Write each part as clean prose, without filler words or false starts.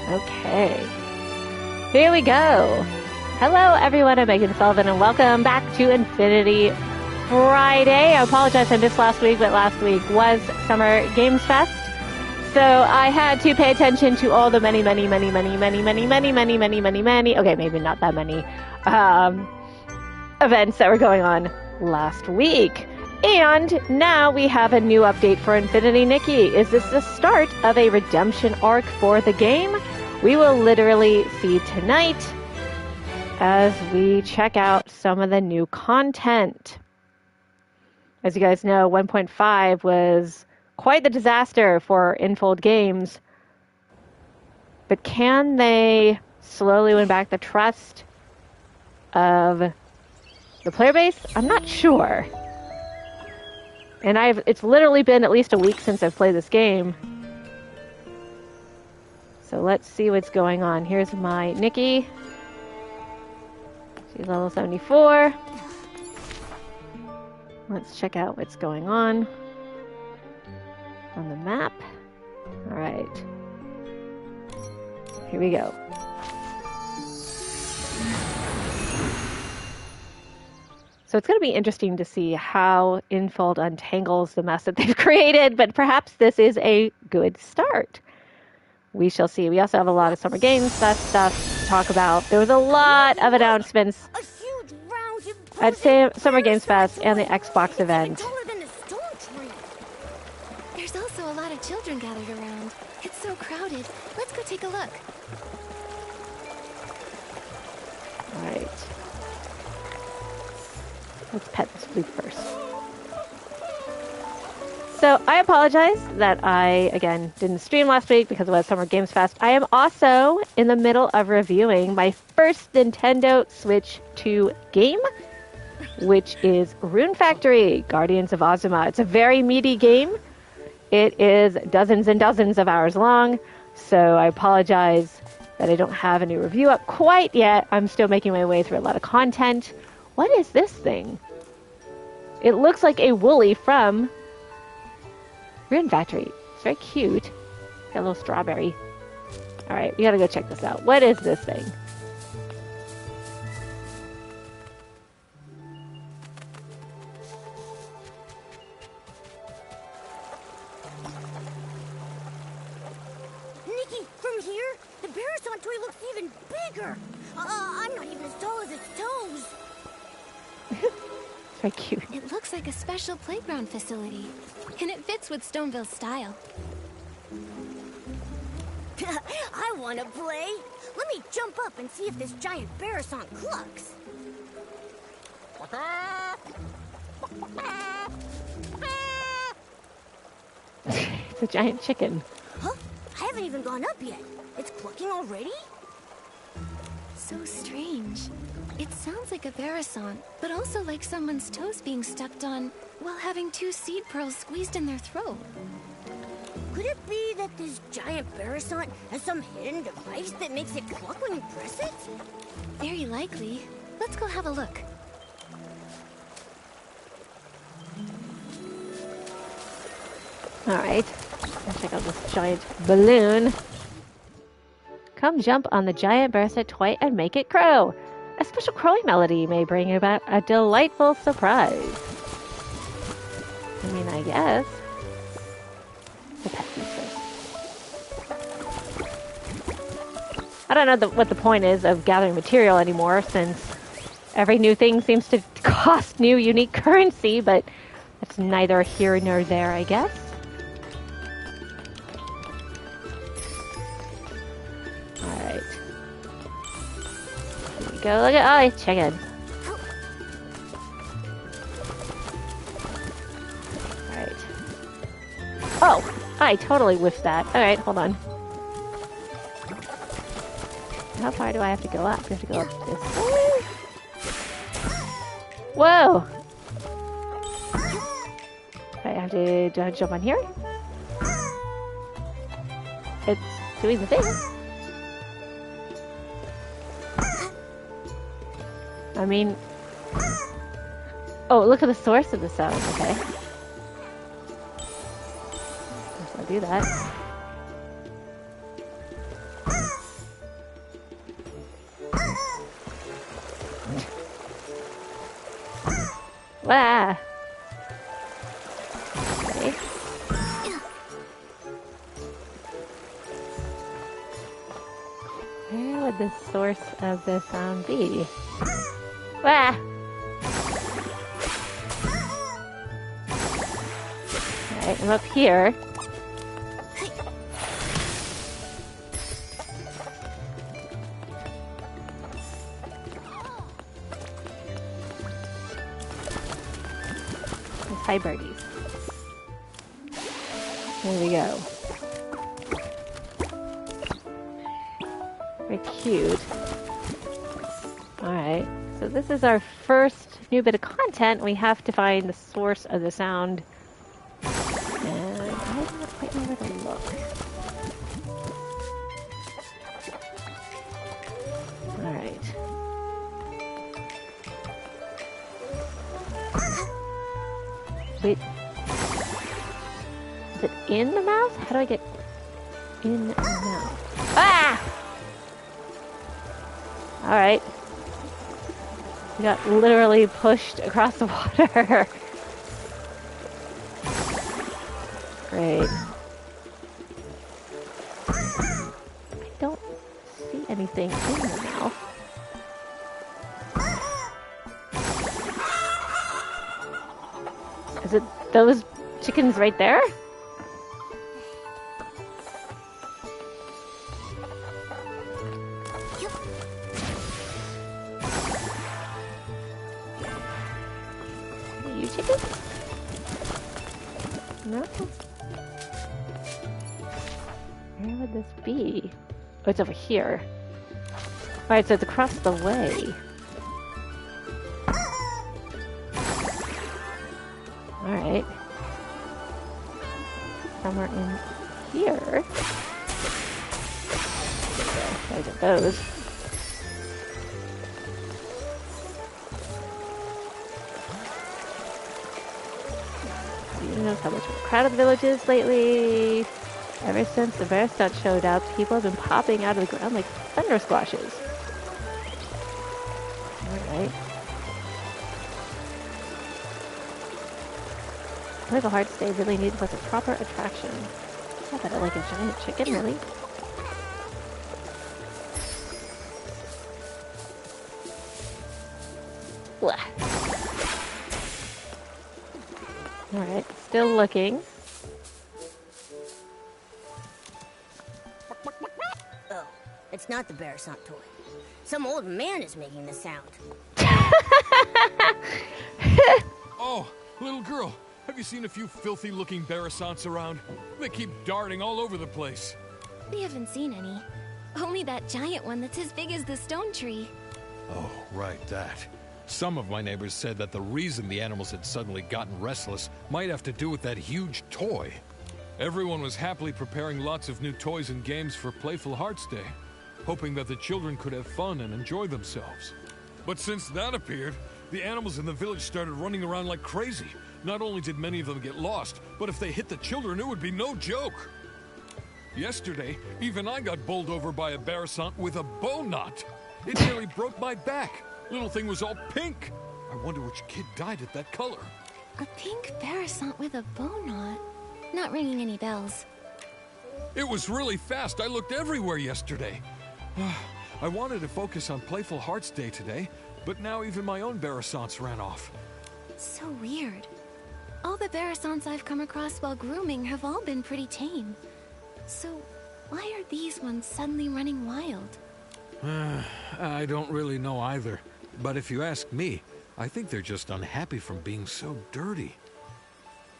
Okay. Here we go. Hello, everyone. I'm Megan Sullivan, and welcome back to Infinity Friday. I apologize I missed last week, but last week was Summer Games Fest. So I had to pay attention to all the many, okay, maybe not that many, events that were going on last week. And now we have a new update for Infinity Nikki. Is this the start of a redemption arc for the game? We will literally see tonight as we check out some of the new content. As you guys know, 1.5 was quite the disaster for Infold Games. But can they slowly win back the trust of the player base? I'm not sure. And it's literally been at least a week since I've played this game. So let's see what's going on. Here's my Nikki. She's level 74. Let's check out what's going on the map. All right. Here we go. So it's going to be interesting to see how Infold untangles the mess that they've created, but perhaps this is a good start. We shall see. We also have a lot of Summer Games Fest stuff to talk about. There was a lot of announcements at Summer Games Fest and the Xbox event. There's also a lot of children gathered around. It's so crowded. Let's go take a look. All right. Let's pet this flute first. So I apologize that I, again, didn't stream last week because it was Summer Games Fest. I am also in the middle of reviewing my first Nintendo Switch 2 game, which is Rune Factory, Guardians of Ozuma. It's a very meaty game. It is dozens and dozens of hours long, so I apologize that I don't have a new review up quite yet. I'm still making my way through a lot of content. What is this thing? It looks like a Woolly from Rune Factory. It's very cute. Got a little strawberry. Alright, we gotta go check this out. What is this thing? Nikki, from here, the Barrison toy looks even bigger. I'm not even as tall as its toes. Very cute. It looks like a special playground facility, and it fits with Stoneville's style. I want to play. Let me jump up and see if this giant Barrison clucks. It's a giant chicken. Huh? I haven't even gone up yet. It's clucking already? So strange. It sounds like a Barrison, but also like someone's toes being stepped on while having two seed pearls squeezed in their throat. Could it be that this giant Barrison has some hidden device that makes it cluck when you press it? Very likely. Let's go have a look. Alright. Let's check out this giant balloon. Come jump on the giant Barrison toy and make it crow. A special crowing melody may bring about a delightful surprise. I mean, I guess. We'll pet these first. I don't know what the point is of gathering material anymore, since every new thing seems to cost new unique currency, but that's neither here nor there, I guess. Go look at chicken. Alright. Oh! I totally whiffed that. Alright, hold on. How far do I have to go up? I have to go up this way. Whoa! I have to... Do I jump on here? It's doing the thing. I mean... Oh, look at the source of the sound. Okay. I'll do that. Wah! Okay. Where would the source of the sound be? Wah! Alright, I'm up here. Hi, birdies. There we go. Very cute. Alright, so this is our first new bit of content. We have to find the source of the sound. And I don't quite know where to look. Alright. Wait. Is it in the mouth? How do I get in the mouth? Ah! Alright. We got literally pushed across the water. Great. I don't see anything in the mouth. Is it those chickens right there? Are you chickens? No? Where would this be? Oh, it's over here. Alright, so it's across the way. Alright. Somewhere in here. Gotta get those. Do you know how much of a crowded the village is lately? Ever since the Verstunt showed up, people have been popping out of the ground like thunder squashes. Alright. Playful Hearts Day really needs was a proper attraction. I bet I like a giant chicken, really. Blah. Alright, still looking. Oh, it's not the Bearsant toy. Some old man is making the sound. Oh, little girl. Have you seen a few filthy-looking Bearsants around? They keep darting all over the place. We haven't seen any. Only that giant one that's as big as the stone tree. Oh, right, that. Some of my neighbors said that the reason the animals had suddenly gotten restless might have to do with that huge toy. Everyone was happily preparing lots of new toys and games for Playful Hearts Day, hoping that the children could have fun and enjoy themselves. But since that appeared, the animals in the village started running around like crazy. Not only did many of them get lost, but if they hit the children, it would be no joke. Yesterday, even I got bowled over by a Bearsant with a bow knot. It nearly broke my back. Little thing was all pink. I wonder which kid dyed it that color. A pink Bearsant with a bow knot. Not ringing any bells. It was really fast. I looked everywhere yesterday. I wanted to focus on Playful Hearts Day today, but now even my own Bearsants ran off. So weird. All the Bearsants I've come across while grooming have all been pretty tame. So, why are these ones suddenly running wild? I don't really know either. But if you ask me, I think they're just unhappy from being so dirty.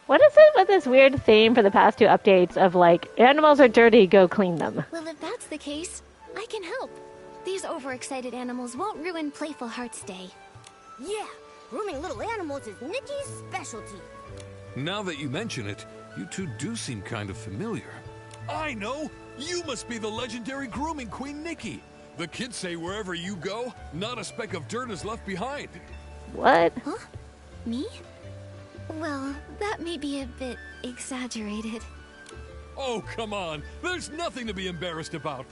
What is it with this weird theme for the past two updates of like, animals are dirty, go clean them? Well, if that's the case, I can help. These overexcited animals won't ruin Playful Hearts Day. Yeah, grooming little animals is Nikki's specialty. Now that you mention it, you two do seem kind of familiar. I know! You must be the legendary grooming queen, Nikki. The kids say wherever you go, not a speck of dirt is left behind. What? Huh? Me? Well, that may be a bit exaggerated. Oh, come on. There's nothing to be embarrassed about.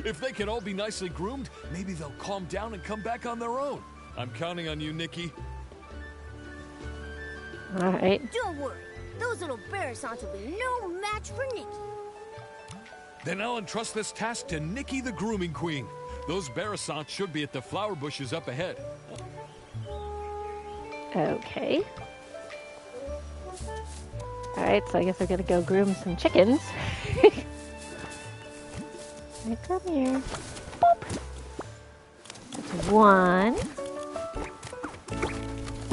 If they can all be nicely groomed, maybe they'll calm down and come back on their own. I'm counting on you, Nikki. All right. Don't worry. Those little Barrisons will be no match for Nikki. Then I'll entrust this task to Nikki the Grooming Queen. Those Barrisons should be at the flower bushes up ahead. Okay. All right, so I guess we're gonna go groom some chickens. Right, come here. Boop. That's one.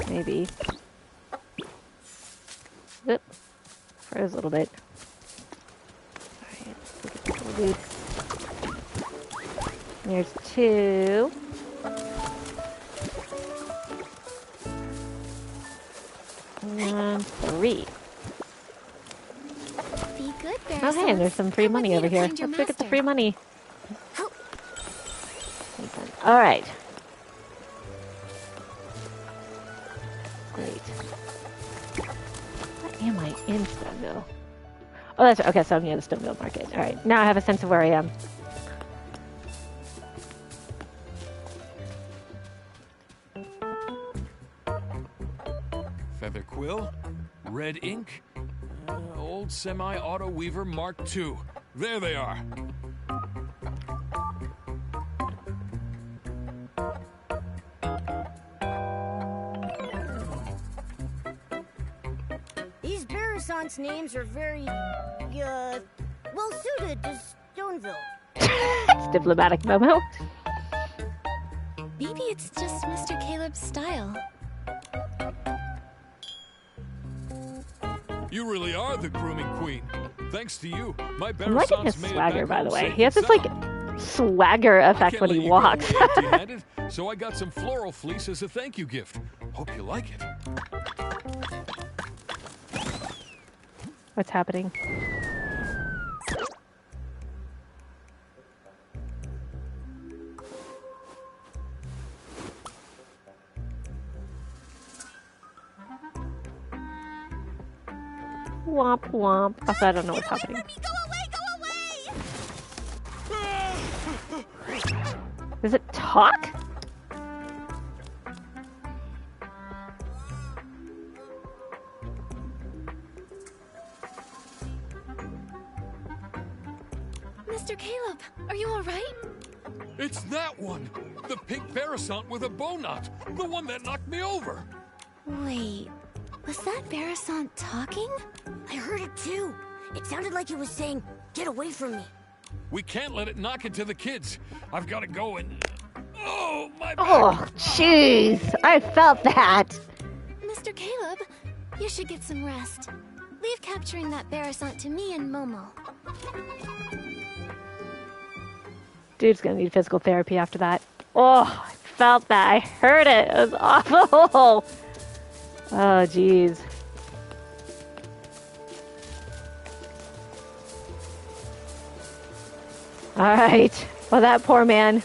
Maybe. Oop. Froze a little bit. Alright, look at this little dude. There's two. And three. Be good, Bear. Oh, hey, and there's some free Come with money me over to here. find your Let's look at the master. free money. Help. Alright. Great. Where am I in Stoneville? Oh, that's right. Okay, so I'm near the Stoneville Market. Alright, now I have a sense of where I am. Feather quill, red ink, old semi-auto weaver Mark II. There they are. These Barrisons' names are very, well suited to Stoneville. It's diplomatic, Momo. Maybe it's just Mr. Caleb's style. You really are the grooming queen. Thanks to you, my I'm liking his Barrisons made it swagger, back by the home way. safe He has and this, like, sound. swagger I effect can't when let he you walks. go away empty-handed, so I got some floral fleece as a thank you gift. Hope you like it. What's happening? Womp womp. Also, I don't know what's happening. Go away! Go away! Does it talk? Mr. Caleb, are you all right? It's that one! The pink Barrisont with a bow knot! The one that knocked me over! Wait, was that Barrisont talking? I heard it too. It sounded like it was saying, "Get away from me." We can't let it knock into the kids. I've got to go and... Oh, my back! Oh, jeez. I felt that. Mr. Caleb, you should get some rest. Leave capturing that Barrisont to me and Momo. Dude's gonna need physical therapy after that. Oh, I felt that. I heard it. It was awful. Oh, jeez. All right. Well, that poor man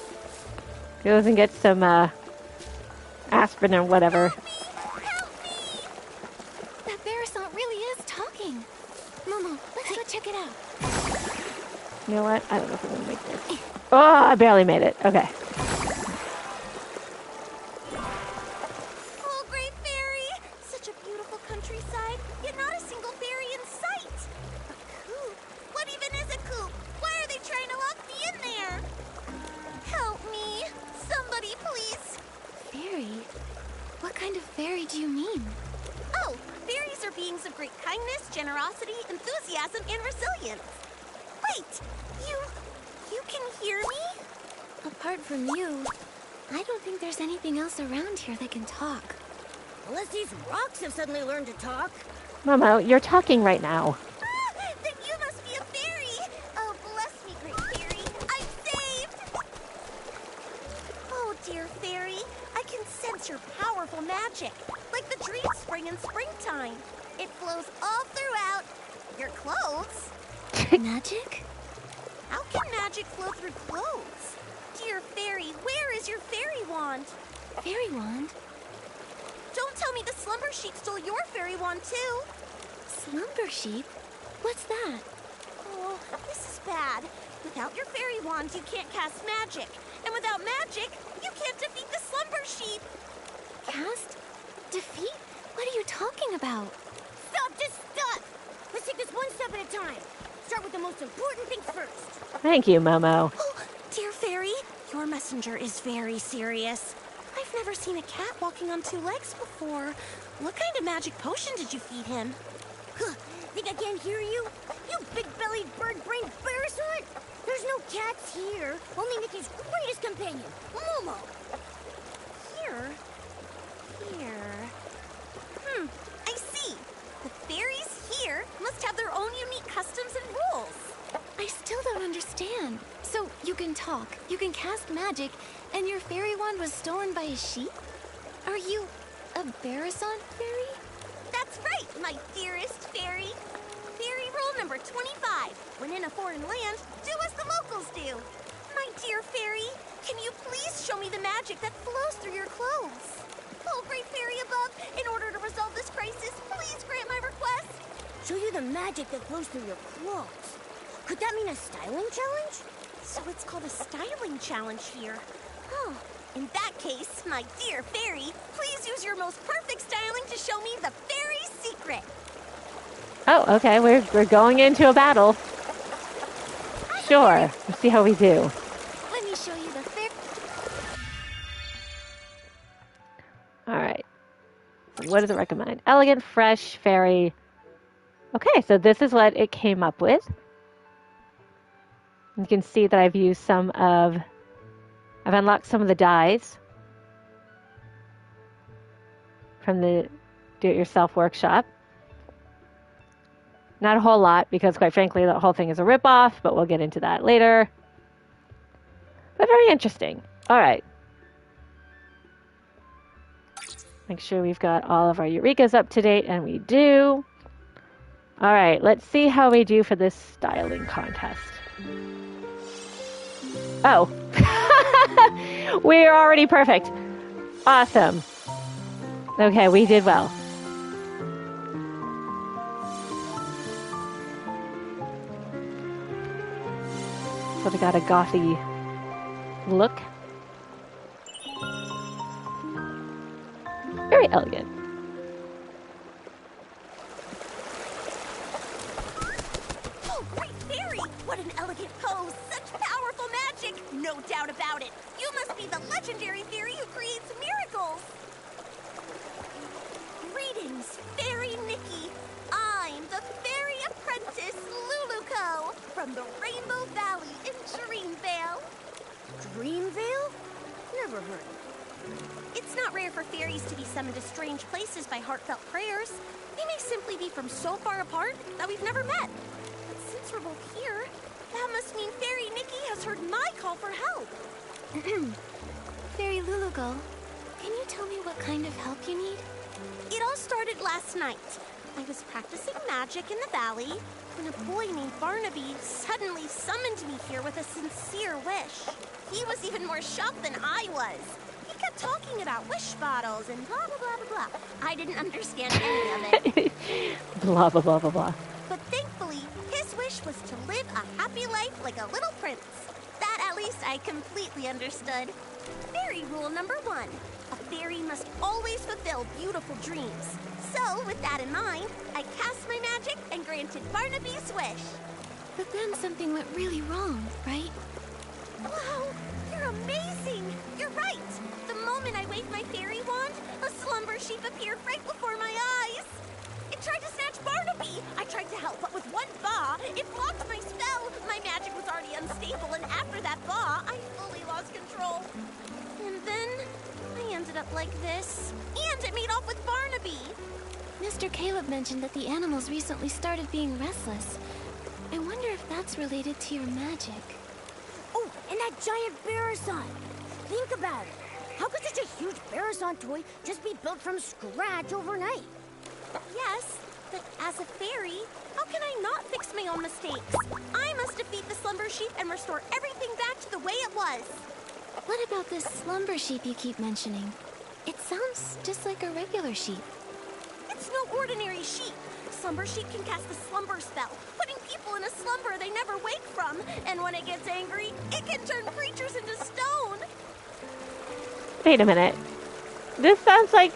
goes and gets some aspirin or whatever. That Barrisont really is talking. Momo, let's go check it out. You know what? I don't know if I'm gonna make this. Oh, I barely made it. Okay. Oh, great fairy! Such a beautiful countryside, yet not a single fairy in sight. A coop? What even is a coop? Why are they trying to lock me in there? Help me! Somebody, please! Fairy? What kind of fairy do you mean? Oh, fairies are beings of great kindness, generosity, enthusiasm, and resilience. Wait, you can hear me? Apart from you, I don't think there's anything else around here that can talk. Unless these rocks have suddenly learned to talk. Momo, you're talking right now. Then you must be a fairy! Oh, bless me, great fairy! I'm saved! Oh, dear fairy, I can sense your powerful magic, like the dream spring in springtime. It flows all throughout your clothes. Magic? How can magic flow through clothes? Dear fairy, where is your fairy wand? Fairy wand? Don't tell me the slumber sheep stole your fairy wand, too. Slumber sheep? What's that? Oh, this is bad. Without your fairy wand, you can't cast magic. And without magic, you can't defeat the slumber sheep. Cast? Defeat? What are you talking about? Stop, just stop! Let's take this one step at a time. Start with the most important things first. Thank you, Momo. Oh, dear fairy, your messenger is very serious. I've never seen a cat walking on 2 legs before. What kind of magic potion did you feed him? Huh, think I can't hear you? You big-bellied, bird-brained parasite! There's no cats here. Only Nikki's greatest companion, Momo. Here? I see. The fairies here must have their own unique customs and rules. I still don't understand. So you can talk, you can cast magic, and your fairy wand was stolen by a sheep? Are you a Barrison fairy? That's right, my dearest fairy. Fairy rule number 25. When in a foreign land, do as the locals do. My dear fairy, can you please show me the magic that flows through your clothes? Oh, great fairy above, in order to resolve this crisis, please grant my request. Show you the magic that flows through your clothes. Could that mean a styling challenge? So it's called a styling challenge here. Oh, in that case, my dear fairy, please use your most perfect styling to show me the fairy secret. Oh, okay. We're going into a battle. Sure. Let's see how we do. Let me show you the fair. All right. What does it recommend? Elegant, fresh, fairy. Okay, so this is what it came up with. You can see that I've unlocked some of the dyes from the do-it-yourself workshop. Not a whole lot, because quite frankly, the whole thing is a ripoff, but we'll get into that later. But very interesting. All right. Make sure we've got all of our Eurekas up to date, and we do. All right, let's see how we do for this styling contest. Oh. We're already perfect. Awesome. Okay, we did well. Sort of got a gothy look. Very elegant. Oh, great fairy! What an elegant pose! Such powerful magic! No doubt about it. You must be the legendary fairy who creates miracles. Greetings, Fairy Nikki. I'm the fairy apprentice Luluco from the Rainbow Valley in Dreamvale. Dreamvale? Never heard of it. It's not rare for fairies to be summoned to strange places by heartfelt prayers. They may simply be from so far apart that we've never met. But since we're both here, that must mean Fairy Nikki has heard my call for help. Fairy Lulugo, can you tell me what kind of help you need? It all started last night. I was practicing magic in the valley when a boy named Barnaby suddenly summoned me here with a sincere wish. He was even more shocked than I was. He kept talking about wish bottles and blah, blah, blah, blah, blah. I didn't understand any of it. Blah, blah, blah, blah, blah. But thankfully, his wish was to live a happy life like a little prince. That, at least, I completely understood. Fairy rule number 1. A fairy must always fulfill beautiful dreams. So, with that in mind, I cast my magic and granted Barnaby's wish. But then something went really wrong, right? Wow, you're amazing! You're right! The moment I waved my fairy wand, a slumber sheep appeared right before my eyes. It tried to snatch Barnaby! I tried to help, but with one paw, it blocked my spell. My magic was already unstable, and after that paw, I fully lost control. And then, I ended up like this. And it made off with Barnaby! Mr. Caleb mentioned that the animals recently started being restless. I wonder if that's related to your magic. Oh, and that giant Barrison! Think about it. How could such a huge Barrison toy just be built from scratch overnight? Yes, but as a fairy, how can I not fix my own mistakes? I must defeat the slumber sheep and restore everything back to the way it was. What about this slumber sheep you keep mentioning? It sounds just like a regular sheep. It's no ordinary sheep. Slumber sheep can cast the slumber spell, putting people in a slumber they never wake from. And when it gets angry, it can turn creatures into stone. Wait a minute. This sounds like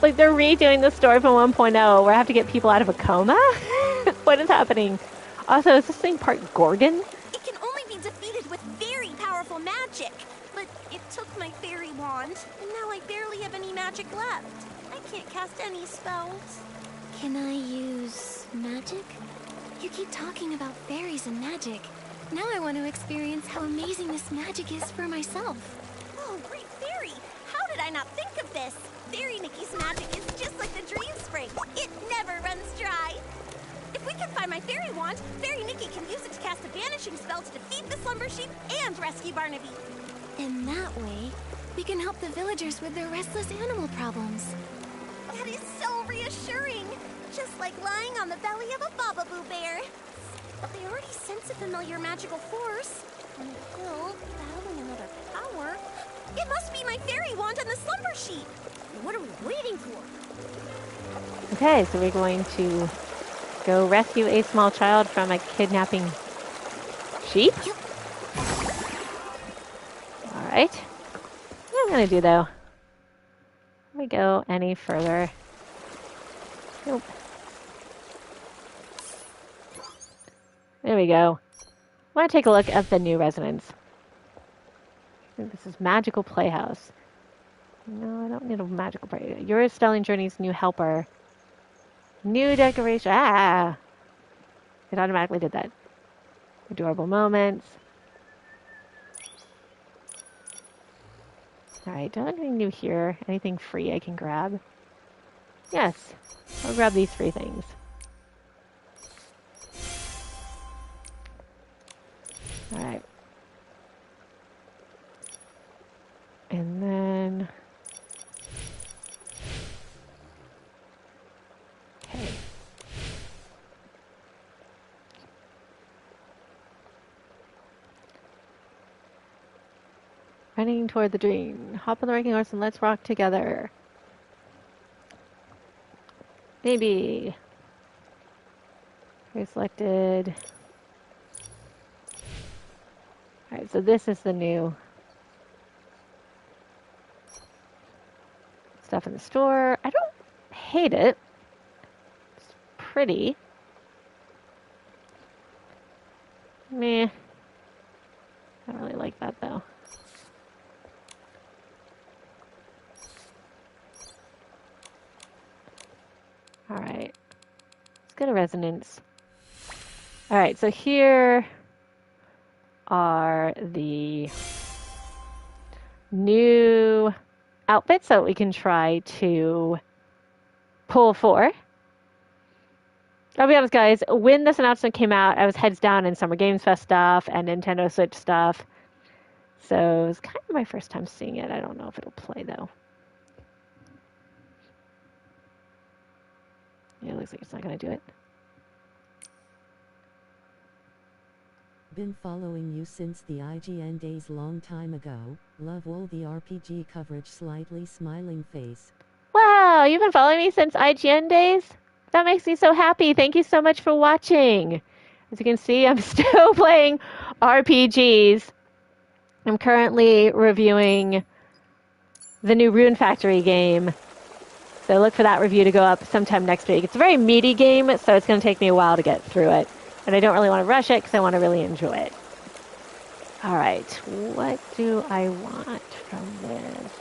Like they're redoing the story from 1.0 where I have to get people out of a coma? What is happening? Also, is this thing part Gorgon? It can only be defeated with very powerful magic. But it took my fairy wand, and now I barely have any magic left. I can't cast any spells. Can I use magic? You keep talking about fairies and magic. Now I want to experience how amazing this magic is for myself. Oh, great fairy! How did I not think of this? Fairy Nikki's magic is just like the dream spring. It never runs dry. If we can find my fairy wand, Fairy Nikki can use it to cast a vanishing spell to defeat the slumber sheep and rescue Barnaby. And that way, we can help the villagers with their restless animal problems. That is so reassuring. Just like lying on the belly of a Bababoo bear. But they already sense a familiar magical force. On the hill, battling another power. It must be my fairy wand on the slumber sheep. What are we waiting for? Okay, so we're going to go rescue a small child from a kidnapping sheep. Alright. What I'm going to do, though, if we go any further. Nope. There we go. I want to take a look at the new residence. I think this is Magical Playhouse. No, I don't need a magical playhouse. Your Stelling Journey's new helper. New decoration. Ah! It automatically did that. Adorable moments. Alright, don't have anything new here. Anything free I can grab? Yes. I'll grab these 3 things. Alright. And then... Okay. Running toward the dream. Hop on the wrecking horse and let's rock together. Maybe. Okay, selected. Alright, so this is the new stuff in the store. I don't hate it. It's pretty. Meh. I don't really like that though. Alright. Let's go to resonance. Alright, so here are the new outfits that we can try to pull for. I'll be honest, guys, when this announcement came out, I was heads down in Summer Games Fest stuff and Nintendo Switch stuff. So it was kind of my first time seeing it. I don't know if it'll play, though. Yeah, it looks like it's not going to do it. Been following you since the IGN days long time ago. Love all the RPG coverage. Slightly smiling face. Wow, you've been following me since IGN days? That makes me so happy. Thank you so much for watching. As you can see, I'm still playing RPGs. I'm currently reviewing the new Rune Factory game. So look for that review to go up sometime next week. It's a very meaty game, so it's going to take me a while to get through it. And I don't really want to rush it because I want to really enjoy it. All right, what do I want from this?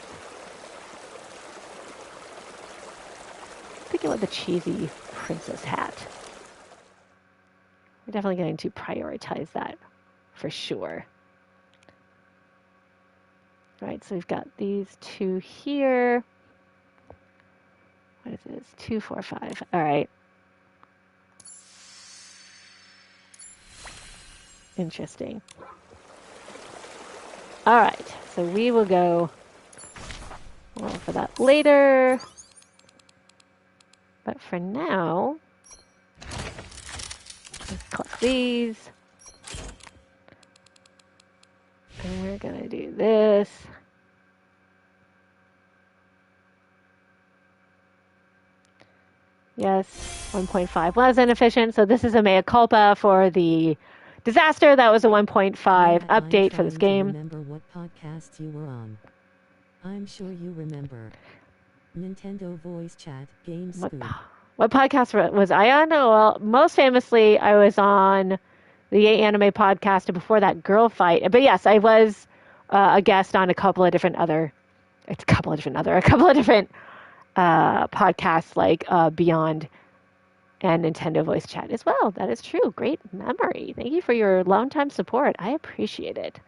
I'm thinking about the cheesy princess hat. We're definitely going to prioritize that for sure. All right, so we've got these 2 here. What is this? 2, 4, 5. All right. Interesting. All right, so we will go for that later. But for now, let's collect these. And we're going to do this. Yes, 1.5 was inefficient, so this is a mea culpa for the disaster. That was a 1.5 update for this game. Remember what podcasts you were on. I'm sure you remember. Nintendo voice chat, game What, scoop. what podcast was I on? Oh, well, most famously, I was on the Yay Anime podcast, and before that, Girl Fight. But yes, I was a guest on a couple of different podcasts like Beyond and Nintendo voice chat as well. That is true. Great memory. Thank you for your long time support. I appreciate it.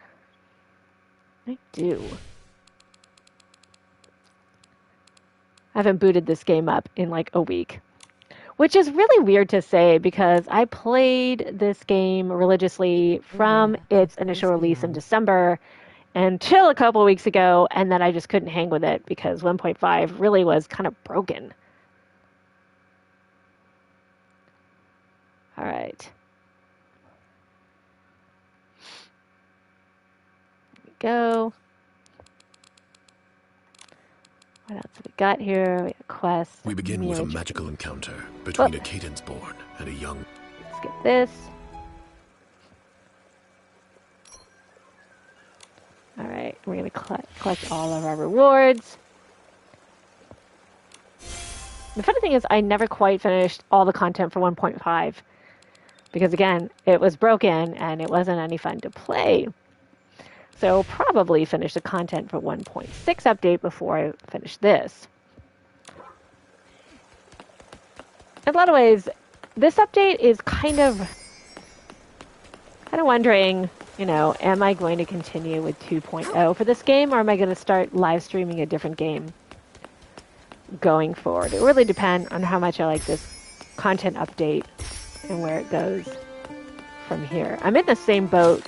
I do. I haven't booted this game up in like a week, which is really weird to say because I played this game religiously from its initial release in December until a couple of weeks ago, and then I just couldn't hang with it because 1.5 really was kind of broken. All right. Here we go. What else have we got here? We got quests. We begin with a magical encounter between a Cadence-born and a young... Let's get this. All right, we're going to collect all of our rewards. The funny thing is I never quite finished all the content for 1.5 because, again, it was broken and it wasn't any fun to play. So probably finish the content for 1.6 update before I finish this. In a lot of ways, this update is kind of wondering, you know, am I going to continue with 2.0 for this game, or am I going to start live streaming a different game going forward? It really depends on how much I like this content update and where it goes from here. I'm in the same boat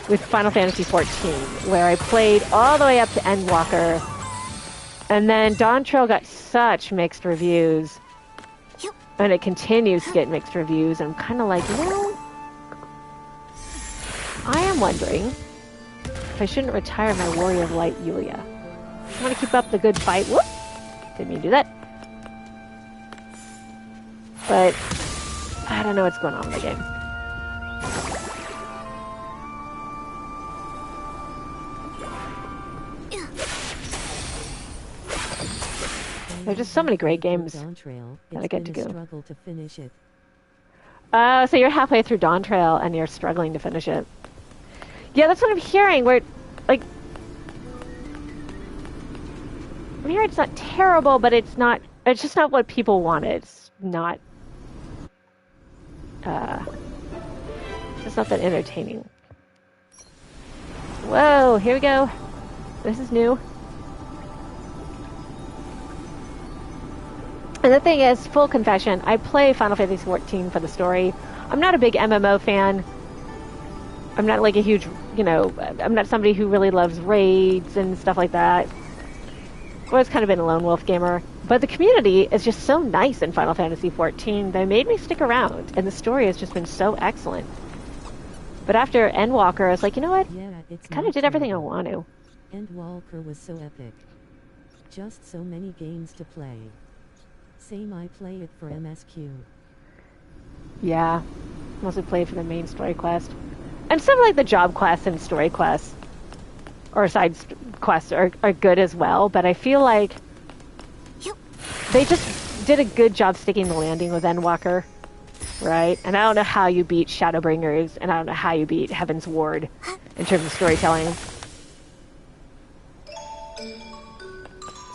with Final Fantasy XIV, where I played all the way up to Endwalker, and then Dawn Trail got such mixed reviews, and it continues to get mixed reviews, and I'm kind of like, you know, I am wondering if I shouldn't retire my Warrior of Light Yulia. I want to keep up the good fight. Whoop! Didn't mean to do that. But I don't know what's going on in the game. There's just so many great games that I get to go. Struggle to finish it. So you're halfway through Dawn Trail and you're struggling to finish it. Yeah, that's what I'm hearing. Where, like, I'm hearing it's not terrible, but it's not. It's just not what people wanted. It's not. It's not that entertaining. Whoa! Here we go. This is new. And the thing is, full confession, I play Final Fantasy XIV for the story. I'm not a big MMO fan. I'm not like a huge, you know, I'm not somebody who really loves raids and stuff like that. I've always kind of been a lone wolf gamer. But the community is just so nice in Final Fantasy XIV, they made me stick around. And the story has just been so excellent. But after Endwalker, I was like, you know what? Yeah, I kind of did everything I want to. Endwalker was so epic. Just so many games to play. Same, I play it for MSQ. Yeah, mostly played for the main story quest. And some like the job quests and story quests, or side quests are good as well, but I feel like they just did a good job sticking the landing with Endwalker, right? And I don't know how you beat Shadowbringers, and I don't know how you beat Heaven's Ward in terms of storytelling.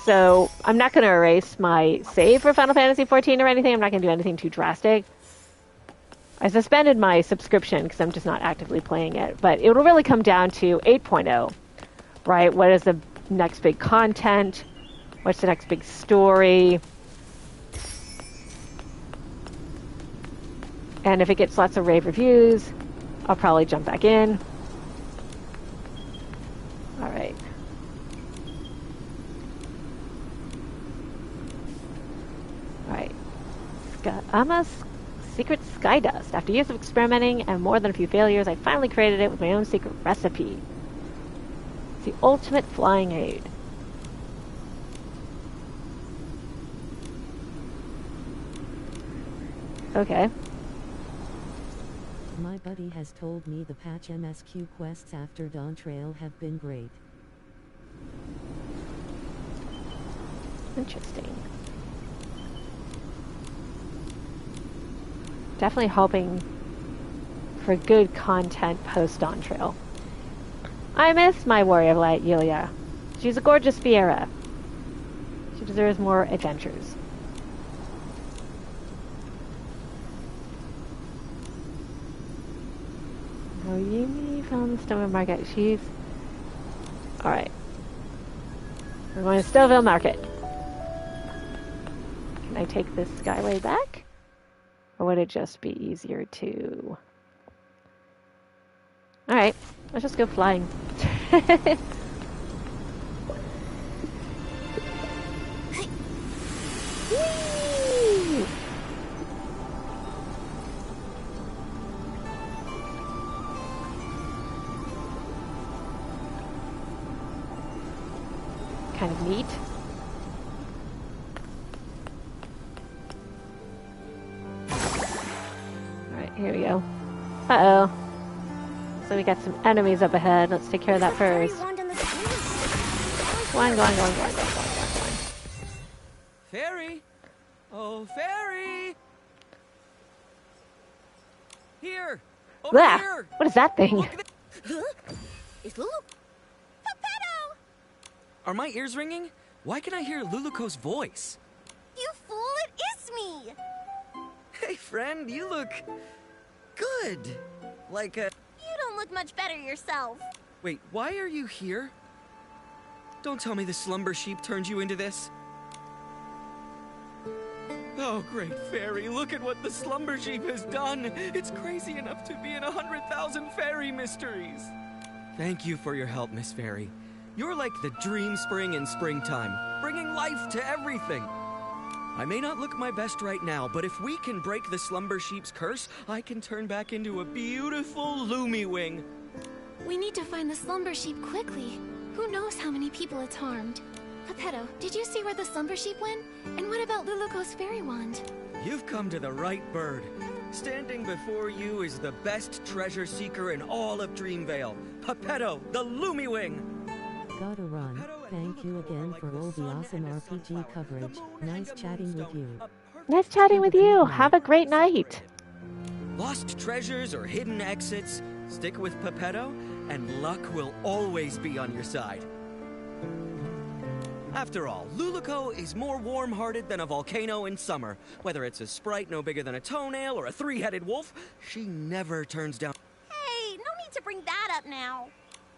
So I'm not going to erase my save for Final Fantasy XIV or anything. I'm not going to do anything too drastic. I suspended my subscription because I'm just not actively playing it. But it will really come down to 8.0, right? What is the next big content? What's the next big story? And if it gets lots of rave reviews, I'll probably jump back in. All right. Alright. Ama's Secret Sky Dust. After years of experimenting and more than a few failures, I finally created it with my own secret recipe. It's the ultimate flying aid. Okay. My buddy has told me the patch MSQ quests after Dawn Trail have been great. Interesting. Definitely hoping for good content post Dawn Trail. I miss my Warrior of Light, Yulia. She's a gorgeous Fiera. She deserves more adventures. Oh, Yumi found the Stillville Market. She's... Alright. We're going to Stillville Market. Can I take this Skyway back? Or would it just be easier to... Alright, let's just go flying. Kind of neat. Alright, here we go. Uh-oh. So we got some enemies up ahead. Let's take care of that first. Go on. Fairy! Oh, Fairy! Here! Over Blah! here! What is that thing? Look at Huh? It's Lulu. Geppetto! Are my ears ringing? Why can I hear Luluko's voice? You fool, it is me! Hey, friend, you look... good. Like a... You don't look much better yourself. Wait, why are you here? Don't tell me the slumber sheep turned you into this. Oh, great fairy, look at what the slumber sheep has done. It's crazy enough to be in 100,000 fairy mysteries. Thank you for your help, Miss Fairy. You're like the dream spring in springtime, bringing life to everything. I may not look my best right now, but if we can break the slumber sheep's curse, I can turn back into a beautiful Lumi Wing. We need to find the slumber sheep quickly. Who knows how many people it's harmed? Geppetto, did you see where the slumber sheep went? And what about Luluko's fairy wand? You've come to the right bird. Standing before you is the best treasure seeker in all of Dreamvale, Geppetto, the Lumi Wing. Gotta run. Thank you again for all the awesome RPG coverage. Nice chatting with you. Nice chatting with you. Have a great night. Lost treasures or hidden exits, stick with Geppetto, and luck will always be on your side. After all, Luluko is more warm-hearted than a volcano in summer. Whether it's a sprite no bigger than a toenail or a three-headed wolf, she never turns down. Hey, no need to bring that up now.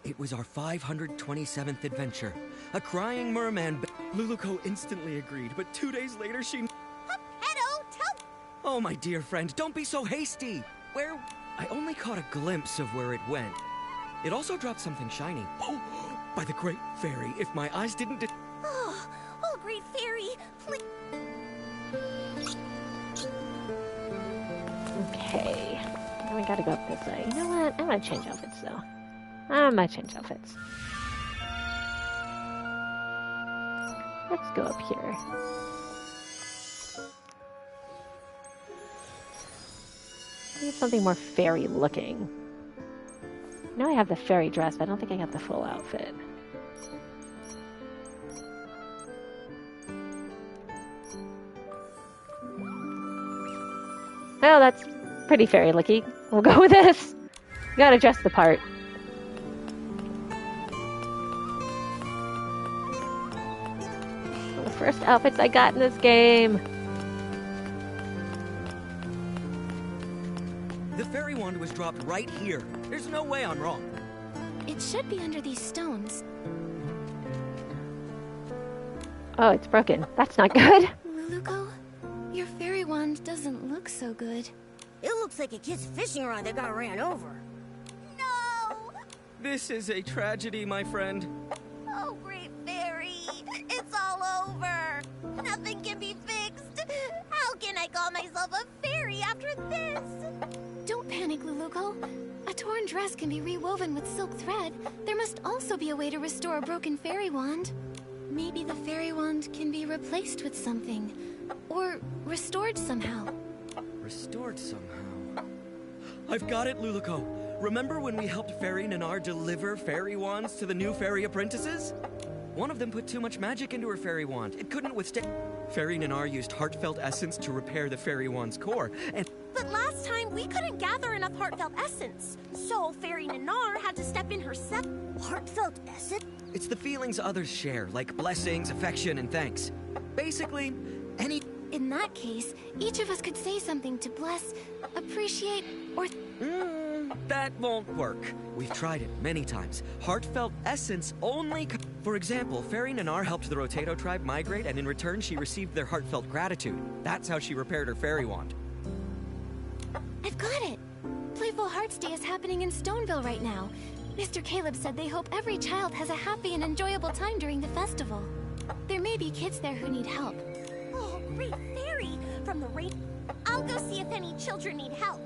It was our 527th adventure. A crying merman. Luluko instantly agreed, but 2 days later she... Geppetto, tell... Oh, my dear friend, don't be so hasty. Where... I only caught a glimpse of where it went. It also dropped something shiny. Oh, by the great fairy, if my eyes didn't... Oh, great fairy, please... Okay. Now we gotta go up this way. You know what? I'm gonna change outfits, though. I might change outfits. Let's go up here. I need something more fairy looking. I know I have the fairy dress, but I don't think I got the full outfit. Oh, that's pretty fairy looking. We'll go with this. You gotta dress the part. First outfits I got in this game. The fairy wand was dropped right here. There's no way I'm wrong. It should be under these stones. Oh, it's broken. That's not good. Luluko, your fairy wand doesn't look so good. It looks like a kid's fishing rod that got ran over. No! This is a tragedy, my friend. Oh, great fairy, it's all over. Nothing can be fixed. How can I call myself a fairy after this? Don't panic, Luluko. A torn dress can be rewoven with silk thread. There must also be a way to restore a broken fairy wand. Maybe the fairy wand can be replaced with something. Or restored somehow. Restored somehow. I've got it, Luluko. Remember when we helped Fairy Nanar deliver fairy wands to the new fairy apprentices? One of them put too much magic into her fairy wand. It couldn't withstand. Fairy Nanar used heartfelt essence to repair the fairy wand's core, and... But last time, we couldn't gather enough heartfelt essence. So Fairy Nanar had to step in herself. Heartfelt essence? It's the feelings others share, like blessings, affection, and thanks. Basically, any... In that case, each of us could say something to bless, appreciate, or... That won't work. We've tried it many times. Heartfelt essence only... For example, Fairy Nanar helped the Rotato tribe migrate, and in return she received their heartfelt gratitude. That's how she repaired her fairy wand. I've got it! Playful Hearts Day is happening in Stoneville right now. Mr. Caleb said they hope every child has a happy and enjoyable time during the festival. There may be kids there who need help. Oh, great fairy! From the rain. I'll go see if any children need help.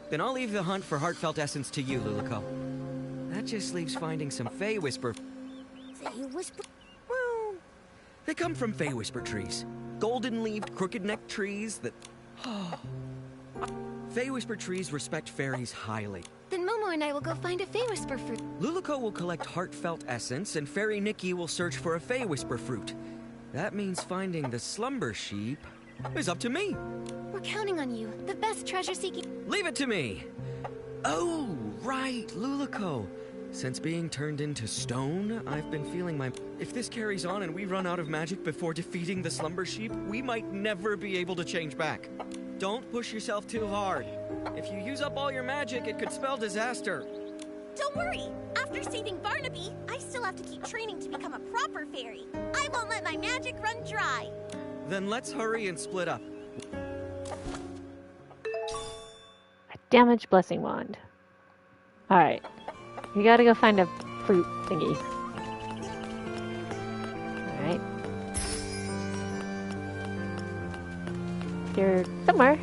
Then I'll leave the hunt for heartfelt essence to you, Luluco. That just leaves finding some Fey Whisper... Fey Whisper? Well, they come from Fey Whisper trees. Golden-leaved, crooked-necked trees that... Fey Whisper trees respect fairies highly. Then Momo and I will go find a Fey Whisper fruit. Luluco will collect heartfelt essence, and Fairy Nikki will search for a Fey Whisper fruit. That means finding the slumber sheep is up to me. We're counting on you, the best treasure-seeking... Leave it to me! Oh, right, Luluco. Since being turned into stone, I've been feeling my... If this carries on and we run out of magic before defeating the slumber sheep, we might never be able to change back. Don't push yourself too hard. If you use up all your magic, it could spell disaster. Don't worry. After saving Barnaby, I still have to keep training to become a proper fairy. I won't let my magic run dry. Then let's hurry and split up. A damaged blessing wand. Alright. We gotta go find a fruit thingy. Alright. Here somewhere.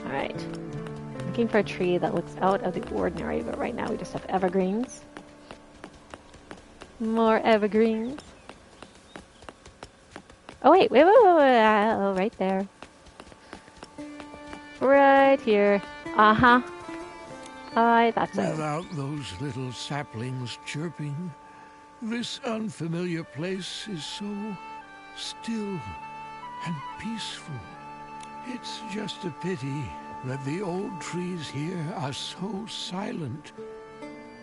Alright. Looking for a tree that looks out of the ordinary, but right now we just have evergreens. More evergreens. Oh wait. Oh, right there. Right here. Uh-huh. I thought so. Without those little saplings chirping, this unfamiliar place is so still and peaceful. It's just a pity that the old trees here are so silent.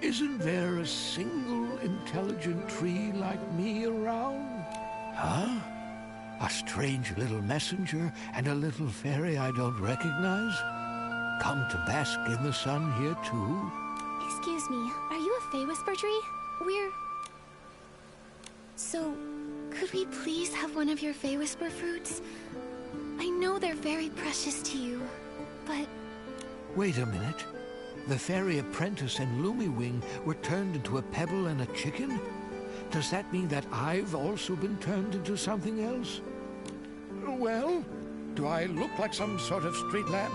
Isn't there a single intelligent tree like me around? Huh? A strange little messenger and a little fairy I don't recognize? Come to bask in the sun here too? Excuse me, are you a Fey Whisper tree? So, could we please have one of your Fey Whisper fruits? I know they're very precious to you, but... Wait a minute. The fairy apprentice and Lumiwing were turned into a pebble and a chicken? Does that mean that I've also been turned into something else? Well, do I look like some sort of street lamp?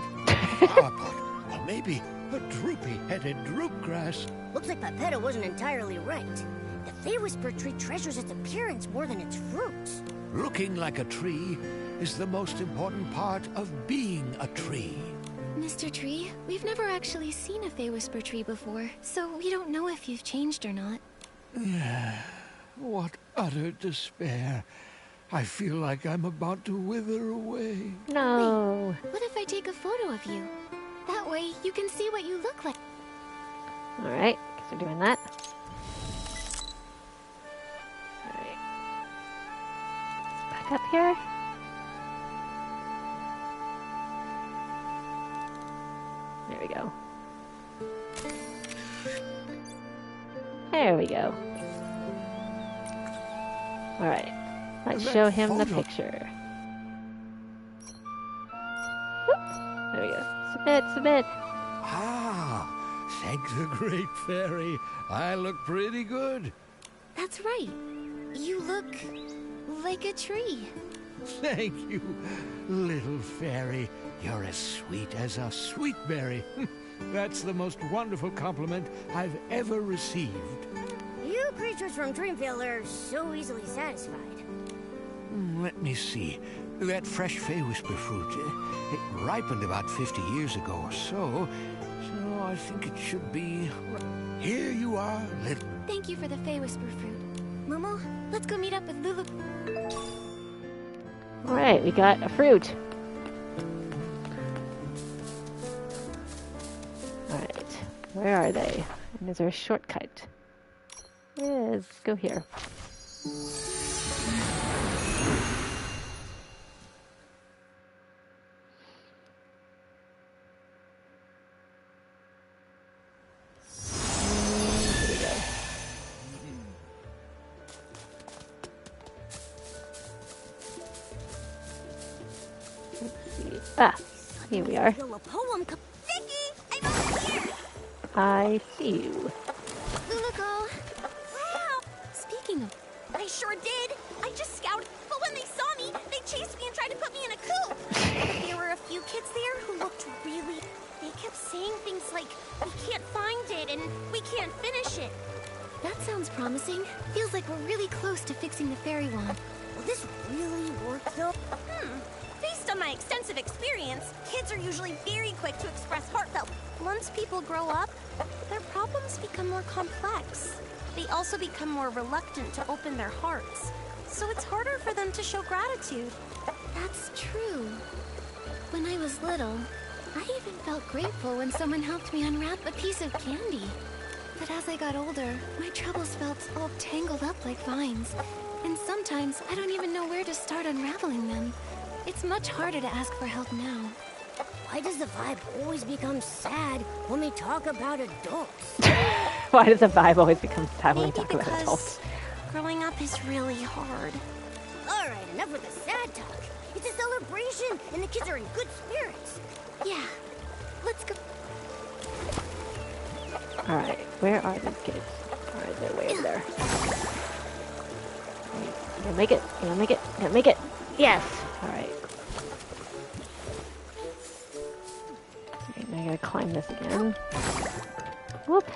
Flower pot? Or maybe a droopy-headed droopgrass? Looks like Pepetta wasn't entirely right. The Fey Whisper tree treasures its appearance more than its fruits. Looking like a tree is the most important part of being a tree. Mr. Tree, we've never actually seen a Fey Whisper tree before, so we don't know if you've changed or not. What utter despair. I feel like I'm about to wither away. No. Wait, what if I take a photo of you? That way, you can see what you look like. Alright, guess we're doing that. Alright. Back up here. There we go. There we go. Alright. Let's show him the picture. Whoop. There we go. Submit. Ah, thank the great fairy. I look pretty good. That's right. You look like a tree. Thank you, little fairy. You're as sweet as a sweet berry. That's the most wonderful compliment I've ever received. You creatures from Dreamville are so easily satisfied. Let me see. That fresh Fey Whisper fruit, it ripened about 50 years ago or so. So I think it should be. Here you are, little. Thank you for the Fey Whisper fruit. Momo, let's go meet up with Lulu. Alright, we got a fruit. Alright, where are they? And is there a shortcut? Yes, go here. Ah, here we are. Nikki, I'm over here. I see you. Luluco! Wow! Speaking of... I sure did. I just scouted, but when they saw me, they chased me and tried to put me in a coop. There were a few kids there who looked really... They kept saying things like, we can't find it and we can't finish it. That sounds promising. Feels like we're really close to fixing the fairy wand. Will this really work though? Based on my extensive experience, kids are usually very quick to express heartfelt. Once people grow up, their problems become more complex. They also become more reluctant to open their hearts. So it's harder for them to show gratitude. That's true. When I was little, I even felt grateful when someone helped me unwrap a piece of candy. But as I got older, my troubles felt all tangled up like vines. And sometimes I don't even know where to start unraveling them. It's much harder to ask for help now. Why does the vibe always become sad when we talk about adults? Why does the vibe always become sad when we Maybe talk about because adults? growing up is really hard. All right, enough with the sad talk. It's a celebration, and the kids are in good spirits. Yeah, let's go. Alright, where are these kids? Alright, they're way over there. You gonna make it? You gonna make it? You gonna make it? Yes! Alright. Alright, now I gotta climb this again. Whoop!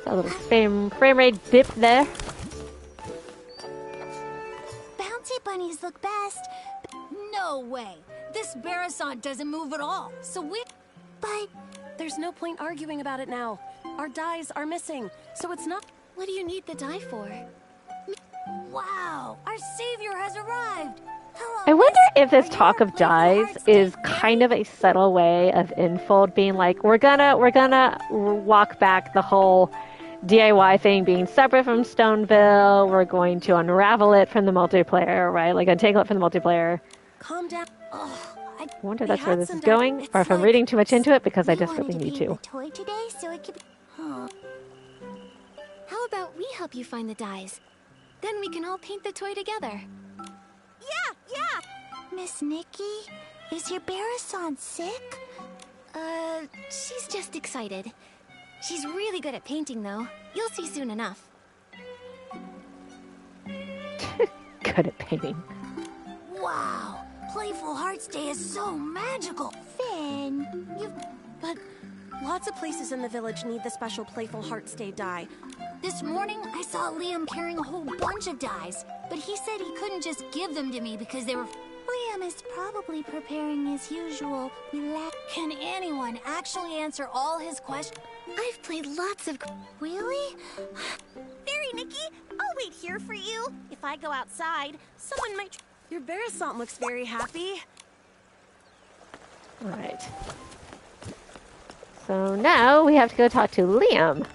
A little frame rate dip there. Bouncy bunnies look best. No way! This Barasant doesn't move at all, so we... But there's no point arguing about it now. Our dies are missing, so it's not... What do you need the die for? Wow! Our savior has arrived! Hello, I wonder miss. if this Are you talk our of playful dies hearts is today? kind of a subtle way of Infold being like, we're gonna walk back the whole DIY thing being separate from Stoneville. We're going to unravel it from the multiplayer, right? Like untangle it from the multiplayer. Calm down. I wonder if we that's where had this is some going, or if I'm like reading too much into it because I we wanted desperately need paint to. the toy today, so it could be... How about we help you find the dies? Then we can all paint the toy together. Yeah! Miss Nikki, is your Barasant sick? She's just excited. She's really good at painting, though. You'll see soon enough. Good at painting. Wow! Playful Hearts Day is so magical! Finn, But lots of places in the village need the special Playful Hearts Day die. This morning, I saw Liam carrying a whole bunch of dies, but he said he couldn't just give them to me because they were... Liam is probably preparing his usual Can anyone actually answer all his questions? I've played lots of... Really? Fairy Nikki, I'll wait here for you. If I go outside, someone might... Your Barasant looks very happy. Alright. So now we have to go talk to Liam.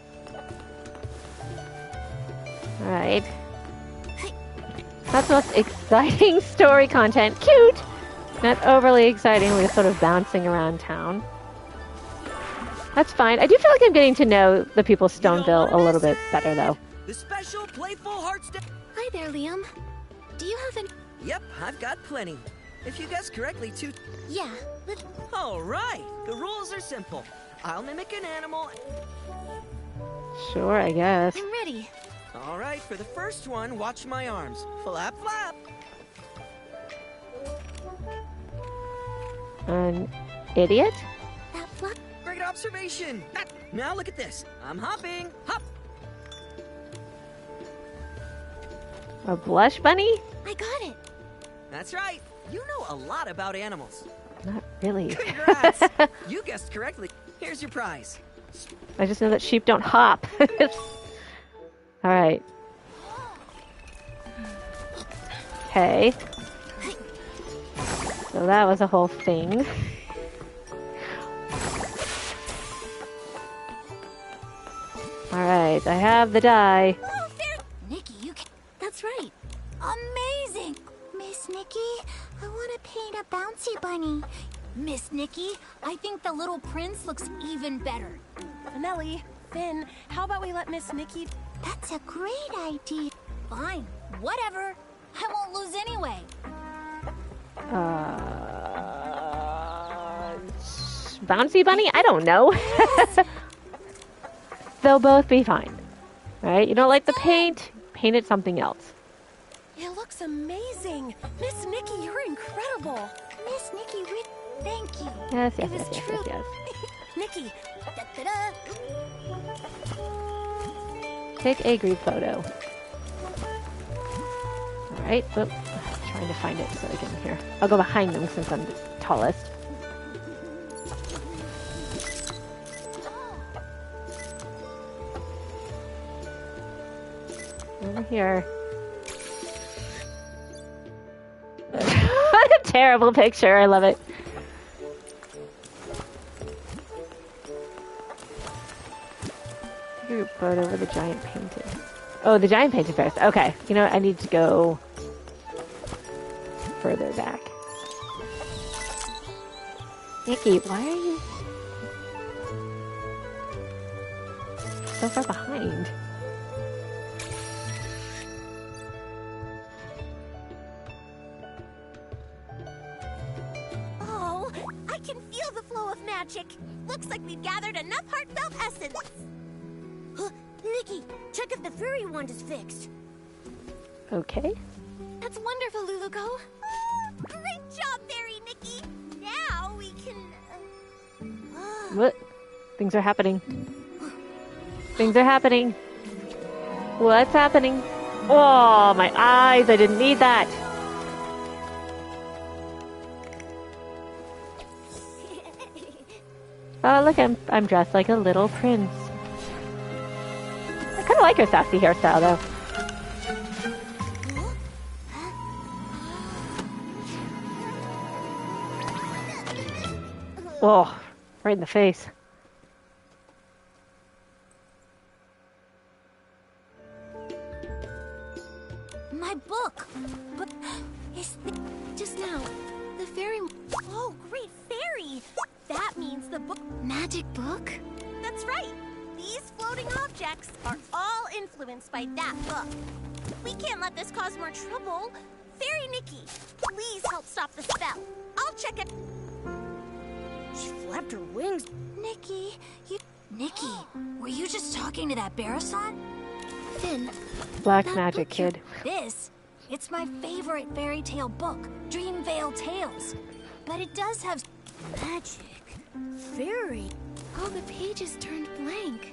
Alright. That's the most exciting story content. Cute! Not overly exciting, we're just sort of bouncing around town. That's fine. I do feel like I'm getting to know the people of Stoneville a little bit better, though. The special Playful Hearts Day. Hi there, Liam. Do you have an... Yep, I've got plenty. If you guess correctly, too. Yeah, All right. The rules are simple. I'll mimic an animal. Sure, I guess. I'm ready. All right, for the first one, watch my arms. Flap, flap. An idiot? That flap... Great observation. Now look at this. I'm hopping. Hop. A blush bunny? I got it. That's right. You know a lot about animals. Not really. Congrats. You guessed correctly. Here's your prize. I just know that sheep don't hop. Alright. Okay. So that was a whole thing. Alright, I have the die. Oh, Nikki, you can... That's right. Amazing! Miss Nikki, I want to paint a bouncy bunny. Miss Nikki, I think the little prince looks even better. Nelly, Finn, how about we let Miss Nikki... That's a great idea. Fine, whatever. I won't lose anyway. Bouncy bunny? I don't know. They'll both be fine. Alright, you don't like the paint? Paint it something else. It looks amazing. Miss Nikki, you're incredible. Miss Nikki, thank you. Yes, yes, It was yes, yes, true. yes, Nikki, Da-da-da. yes. Take a group photo. Alright, whoop. Trying to find it so I can hear. I'll go behind them since I'm the tallest. Over here. What a terrible picture. I love it. Group photo with a giant painting. Oh, the giant painting first. Okay. You know what? I need to go further back. Nikki, why are you so far behind? Oh, I can feel the flow of magic. Looks like we've gathered enough heartfelt essence. Nikki, check if the fairy wand is fixed. Okay. That's wonderful, Luluko. Great job, Fairy Nikki. Now we can... What? Things are happening. Things are happening. What's happening? Oh, my eyes. I didn't need that. Oh, look, I'm dressed like a little prince. I kind of like her sassy hairstyle, though. Oh, right in the face. My book. But Just now, the fairy... Oh, great fairy! That means the book... Magic book? That's right. These floating objects are all influenced by that book. We can't let this cause more trouble. Fairy Nikki, please help stop the spell. I'll check it. she flapped her wings. Nikki, Nikki, were you just talking to that Barasan? Finn, Black that magic book you- kid. It's my favorite fairy tale book, Dreamvale Tales. But it does have magic. Fairy. all the pages turned blank.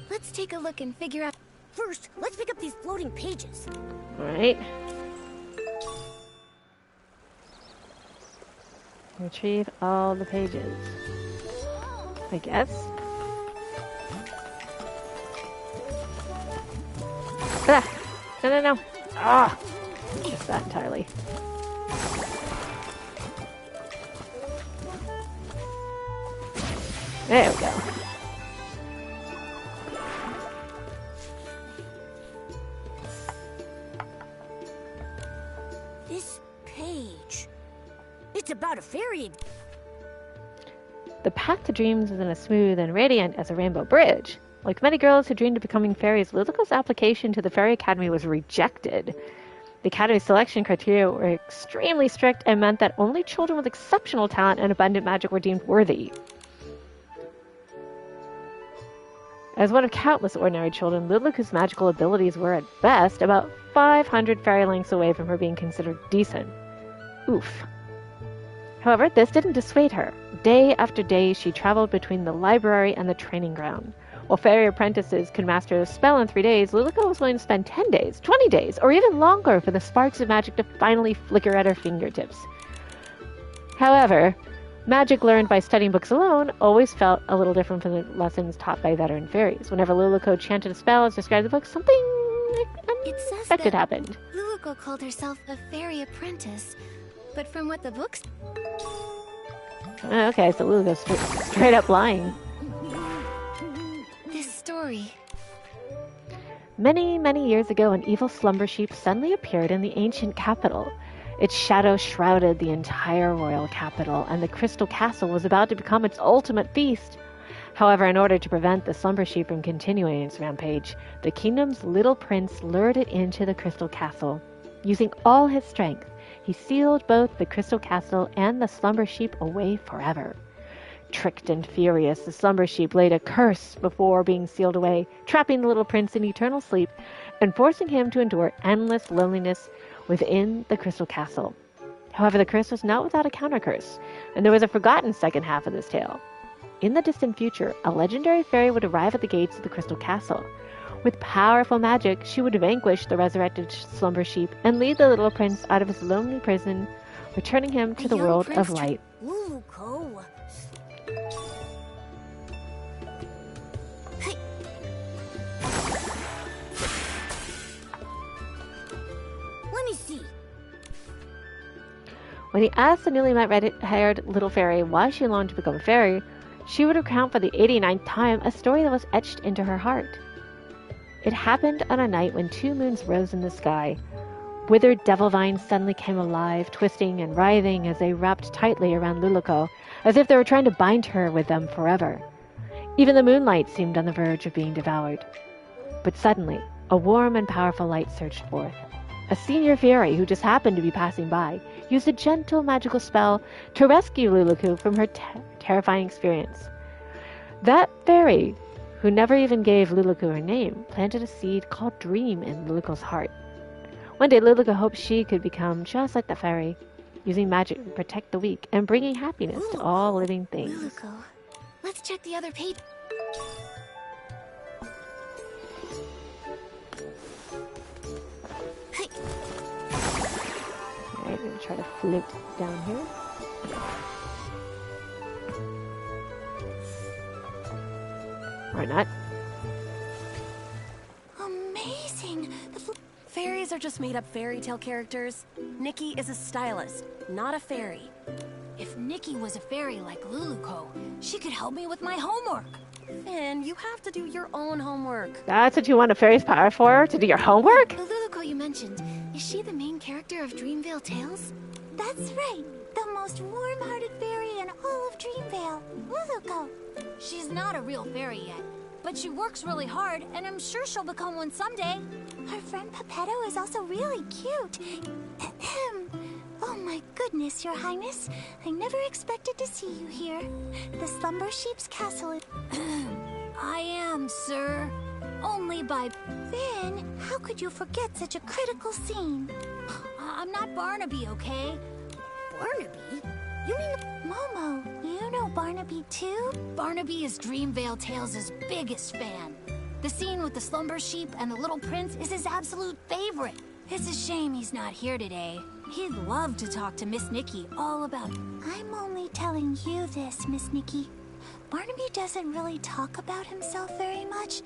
Let's take a look and figure out... First, let's pick up these floating pages. Alright. Retrieve all the pages. I guess. Ah! No. Ah! Just that entirely. There we go. This page. It's about a fairy. The path to dreams isn't as smooth and radiant as a rainbow bridge. Like many girls who dreamed of becoming fairies, Luluko's application to the Fairy Academy was rejected. The Academy's selection criteria were extremely strict and meant that only children with exceptional talent and abundant magic were deemed worthy. As one of countless ordinary children, Luluko's magical abilities were, at best, about 500 fairy lengths away from her being considered decent. Oof. However, this didn't dissuade her. Day after day, she traveled between the library and the training ground. While fairy apprentices could master a spell in 3 days, Luluko was willing to spend 10 days, 20 days, or even longer for the sparks of magic to finally flicker at her fingertips. However, Magic learned by studying books alone always felt a little different from the lessons taught by veteran fairies. Whenever Luluco chanted a spell as described in the book, something It says unexpected that happened. Luluco called herself a fairy apprentice, but from what the books... Okay, so Luluco's straight up lying. This story... Many, many years ago, an evil slumber sheep suddenly appeared in the ancient capital. Its shadow shrouded the entire royal capital, and the Crystal Castle was about to become its ultimate feast. However, in order to prevent the slumber sheep from continuing its rampage, the kingdom's little prince lured it into the Crystal Castle. Using all his strength, he sealed both the Crystal Castle and the slumber sheep away forever. Tricked and furious, the slumber sheep laid a curse before being sealed away, trapping the little prince in eternal sleep and forcing him to endure endless loneliness within the Crystal Castle. However, the curse was not without a counter curse, and there was a forgotten second half of this tale. In the distant future, a legendary fairy would arrive at the gates of the Crystal Castle. With powerful magic, she would vanquish the resurrected slumber sheep and lead the little prince out of his lonely prison, returning him to the world of light. Luluco. Let me see. When he asked the newly red-haired little fairy why she longed to become a fairy, she would recount for the 89th time a story that was etched into her heart. It happened on a night when 2 moons rose in the sky. Withered devil vines suddenly came alive, twisting and writhing as they wrapped tightly around Luluco, as if they were trying to bind her with them forever. Even the moonlight seemed on the verge of being devoured. But suddenly, a warm and powerful light surged forth. A senior fairy who just happened to be passing by used a gentle magical spell to rescue Luluco from her terrifying experience. That fairy, who never even gave Luluco her name, planted a seed called Dream in Luluco's heart. One day, Luluco hoped she could become just like the fairy, using magic to protect the weak and bringing happiness to all living things. Luluco. Let's check the other page. Alright, I'm gonna try to float down here. Or not. Amazing! Fairies are just made-up fairy tale characters. Nikki is a stylist, not a fairy. If Nikki was a fairy like Luluco, she could help me with my homework. Finn, you have to do your own homework. That's what you want a fairy's power for? To do your homework? The Luluco you mentioned, is she the main character of Dreamvale Tales? That's right. The most warm-hearted fairy in all of Dreamvale. Luluco. She's not a real fairy yet, but she works really hard, and I'm sure she'll become one someday. Her friend Pepetto is also really cute. Ahem. Oh my goodness, Your Highness. I never expected to see you here. The Slumber Sheep's castle is... I am, sir. Only by... Finn, how could you forget such a critical scene? I'm not Barnaby, okay? Barnaby? You mean... Momo, you know Barnaby too? Barnaby is Dreamvale Tales' biggest fan. The scene with the Slumber Sheep and the Little Prince is his absolute favorite. It's a shame he's not here today. He'd love to talk to Miss Nikki all about... I'm only telling you this, Miss Nikki. Barnaby doesn't really talk about himself very much,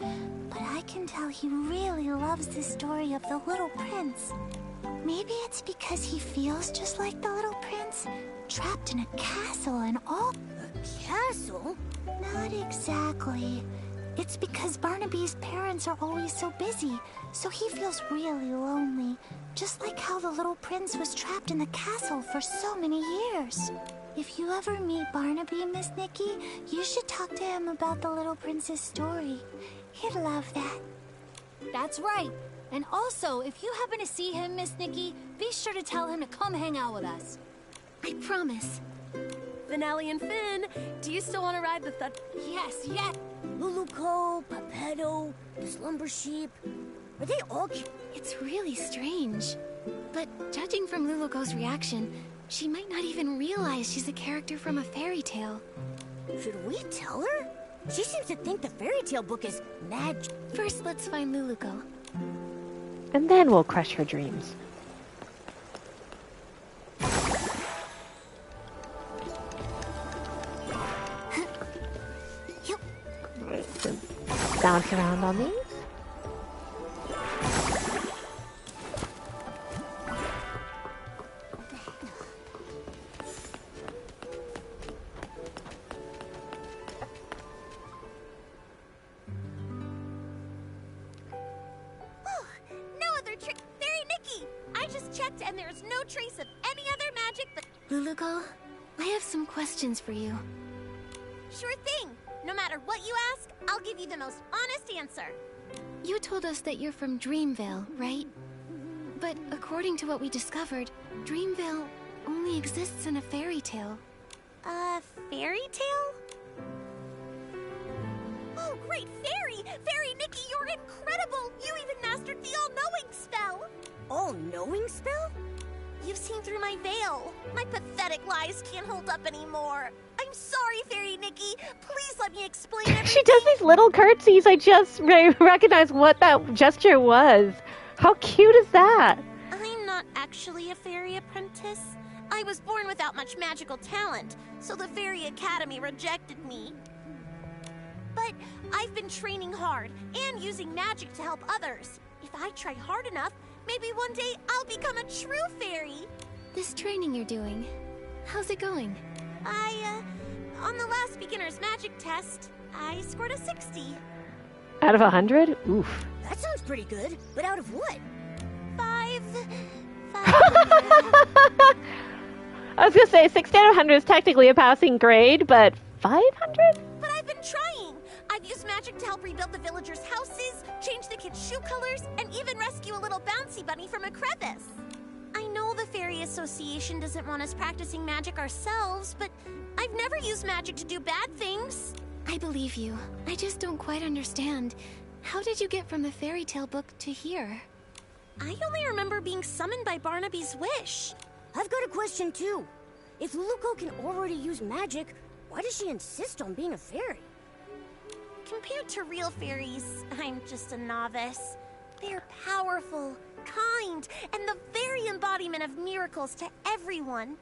but I can tell he really loves the story of the Little Prince. Maybe it's because he feels just like the Little Prince, trapped in a castle and all... A castle? Not exactly. It's because Barnaby's parents are always so busy, so he feels really lonely. Just like how the Little Prince was trapped in the castle for so many years. If you ever meet Barnaby, Miss Nikki, you should talk to him about the Little Prince's story. He'd love that. That's right. And also, if you happen to see him, Miss Nikki, be sure to tell him to come hang out with us. I promise. Finale and Finn, do you still want to ride the Yes, yes. Luluco, Pepetto, the Slumber Sheep. Are they all cute? It's really strange. But judging from Luluco's reaction, she might not even realize she's a character from a fairy tale. Should we tell her? She seems to think the fairy tale book is mad. First, let's find Luluco. And then we'll crush her dreams. bounce around on these. Oh, no other trick. Fairy Nikki! I just checked and there's no trace of any other magic but... Luluco, I have some questions for you. Sure thing. No matter what you ask, I'll give you the most honest answer. You told us that you're from Dreamvale, right? But according to what we discovered, Dreamvale only exists in a fairy tale. A fairy tale? Oh, great fairy! Fairy Nikki, you're incredible! You even mastered the all-knowing spell! All-knowing spell? You've seen through my veil. My pathetic lies can't hold up anymore. I'm sorry, Fairy Nikki. Please let me explain everything. She does these little curtsies. I just recognize what that gesture was. How cute is that? I'm not actually a fairy apprentice. I was born without much magical talent, so the Fairy Academy rejected me. But I've been training hard and using magic to help others. If I try hard enough, maybe one day I'll become a true fairy. This training you're doing, how's it going? On the last beginner's magic test, I scored a 60. Out of 100? Oof. That sounds pretty good, but out of what? 5. I was gonna say 60 out of 100 is technically a passing grade, but 500? But I've been trying. I've used magic to help rebuild the villagers' houses, change the kids' shoe colors, and even rescue a little bouncy bunny from a crevice. I know the Fairy Association doesn't want us practicing magic ourselves, but I've never used magic to do bad things. I believe you. I just don't quite understand. How did you get from the fairy tale book to here? I only remember being summoned by Barnaby's wish. I've got a question too. If Luluco can already use magic, why does she insist on being a fairy? Compared to real fairies, I'm just a novice. They're powerful, kind, and the very embodiment of miracles to everyone.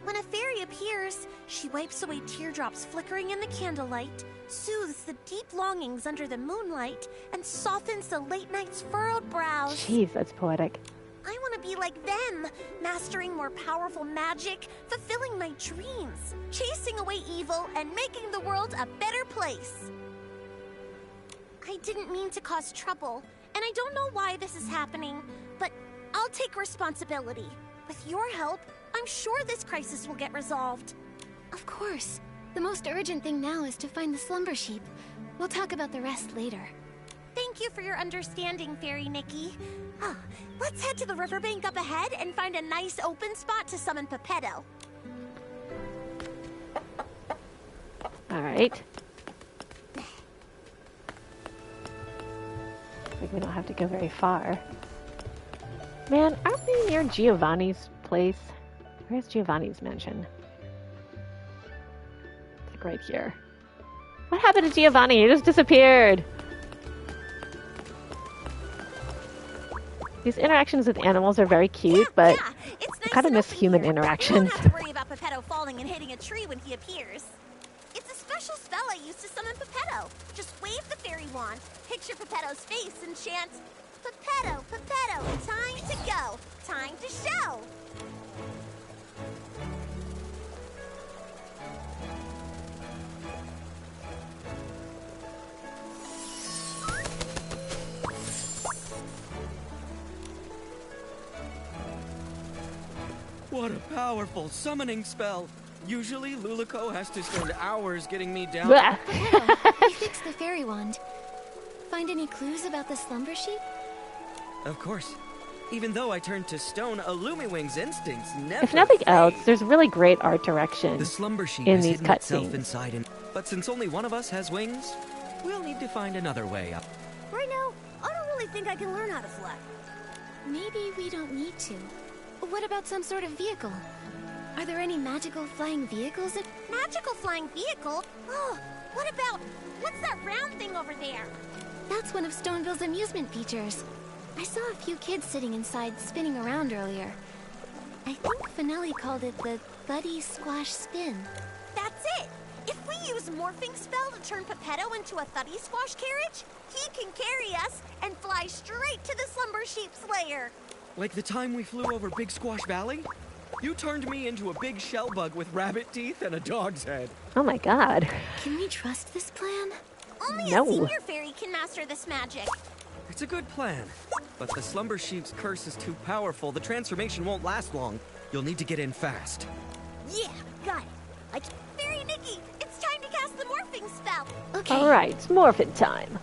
When a fairy appears, she wipes away teardrops flickering in the candlelight, soothes the deep longings under the moonlight, and softens the late night's furrowed brows. Jeez, that's poetic. I want to be like them, mastering more powerful magic, fulfilling my dreams, chasing away evil, and making the world a better place. I didn't mean to cause trouble, and I don't know why this is happening, but I'll take responsibility. With your help, I'm sure this crisis will get resolved. Of course. The most urgent thing now is to find the slumber sheep. We'll talk about the rest later. Thank you for your understanding, Fairy Nikki. Let's head to the riverbank up ahead and find a nice open spot to summon Pepetto. All right. Like we don't have to go very far. Man, aren't we near Giovanni's place? Where's Giovanni's mansion? It's like right here. What happened to Giovanni? He just disappeared. These interactions with animals are very cute, but It's nice I kind of and miss open human here, but interactions. We don't have to worry about Pepetto falling and hitting a tree when he appears. It's a special spell I use to summon Pepetto. Just wave the fairy wand, picture Pepetto's face, and chant, Pepetto, Pepetto, time to go, time to show. What a powerful summoning spell! Usually, Luluco has to spend hours getting me down. We fixed the fairy wand. Find any clues about the slumber sheep? Of course. Even though I turned to stone, Illumawing's instincts never If nothing fade. else, there's really great art direction The slumber sheep in has these hidden itself cutscenes. inside him. But since only one of us has wings, we'll need to find another way up. Right now, I don't really think I can learn how to fly. Maybe we don't need to. What about some sort of vehicle? Are there any magical flying vehicles that... Magical flying vehicle? Oh, what's that round thing over there? That's one of Stoneville's amusement features. I saw a few kids sitting inside spinning around earlier. I think Finelli called it the Buddy Squash Spin. That's it! If we use morphing spell to turn Pepetto into a Thuddy Squash carriage, he can carry us and fly straight to the Slumber Sheep's lair. Like the time we flew over Big Squash Valley? You turned me into a big shell bug with rabbit teeth and a dog's head. Oh my god. Can we trust this plan? Only No. a senior fairy can master this magic. It's a good plan. But the Slumber Sheep's curse is too powerful. The transformation won't last long. You'll need to get in fast. Yeah, got it. Fairy Nikki, it's time to cast the morphing spell. Okay. Alright, it's morphin' time.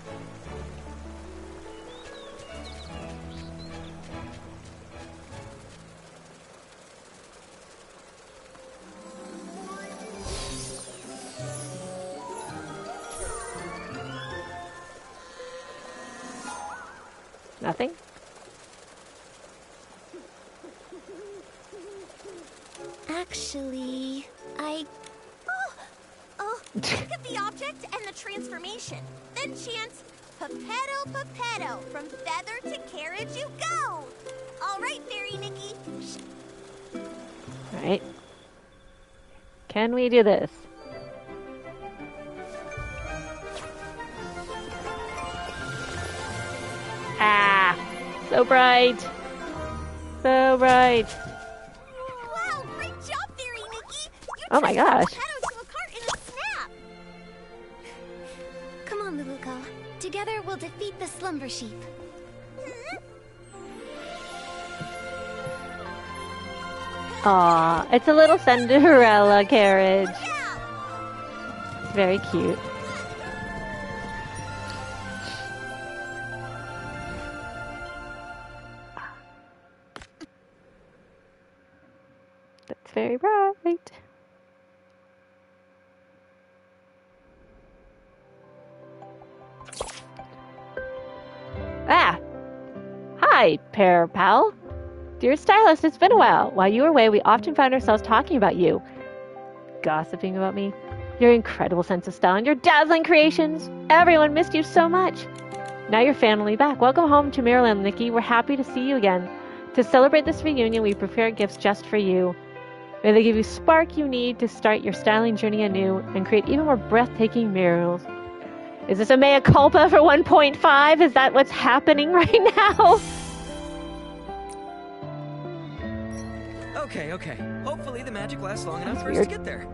Nothing? Actually, Look at the object and the transformation. Then chant, Pepetto, Pepetto, from feather to carriage you go. All right, Fairy Nikki. Alright. Can we do this? Ah! So bright! So bright! Wow, great job, Fairy Nikki. You Oh my transformed gosh. Pepetto to a cart in a snap. come on, Luluko. Together we'll defeat the Slumber Sheep. Aw, it's a little Cinderella carriage. Yeah. It's very cute. That's very bright. Ah! Hi, pair pal. Dear stylist, it's been a while. While you were away, we often found ourselves talking about you. Gossiping about me. Your incredible sense of style and your dazzling creations. Everyone missed you so much. Now you're finally back. Welcome home to Maryland, Nikki. We're happy to see you again. To celebrate this reunion, we prepared gifts just for you. May they give you spark you need to start your styling journey anew and create even more breathtaking murals. Is this a mea culpa for 1.5? Is that what's happening right now? Okay. Hopefully the magic lasts long enough That's for us weird. to get there.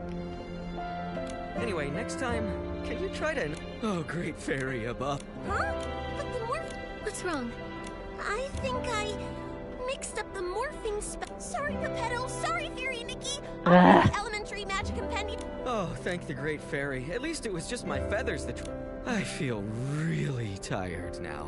Anyway, next time, can you try to... Oh, great fairy above. Huh? But the morph... What's wrong? I think I mixed up the morphing spell. Sorry, Pepetto. Sorry, Fairy Nikki. Ugh. The elementary magic compendium. Oh, thank the great fairy. At least it was just my feathers that... I feel really tired now.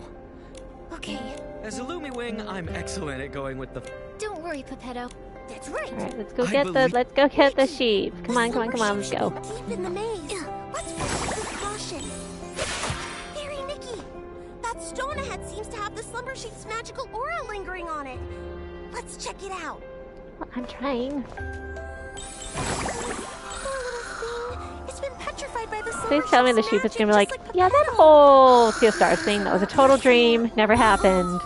Okay, As a Lumiwing, I'm excellent at going with the... don't worry, Pepetto. That's right. Alright, let's go I get believe- let's go get the sheep. Come on, Slumber let's Sheep go. should be deep in the maze. Let's proceed with caution. Fairy Nikki, that stone ahead seems to have the Slumber Sheep's magical aura lingering on it. Let's check it out. Well, I'm trying. Poor little thing. It's been petrified by the Slumber Please tell me the Sheep's sheep is magic, gonna be like, just yeah, that Pepetto." whole Sea of Stars thing, that was a total dream, never happened.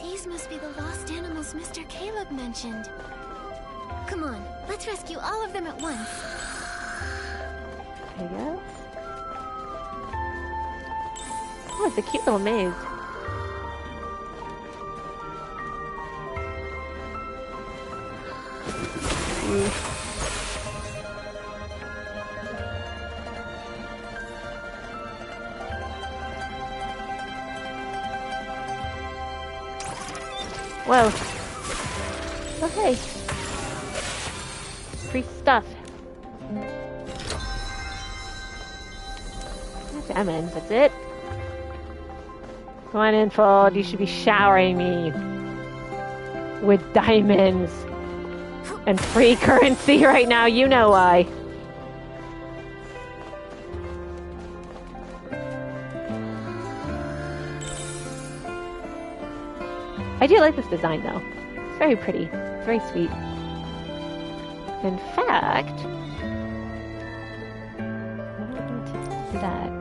These must be the lost animals Mr. Caleb mentioned. Come on, let's rescue all of them at once. I guess. Oh, it's a cute little maze. Whoa. Oh, hey. Free stuff. Diamonds, that's it. Come on in, Fold. You should be showering me with diamonds and free currency right now. You know why. I do like this design, though. It's very pretty. It's very sweet. In fact, do that.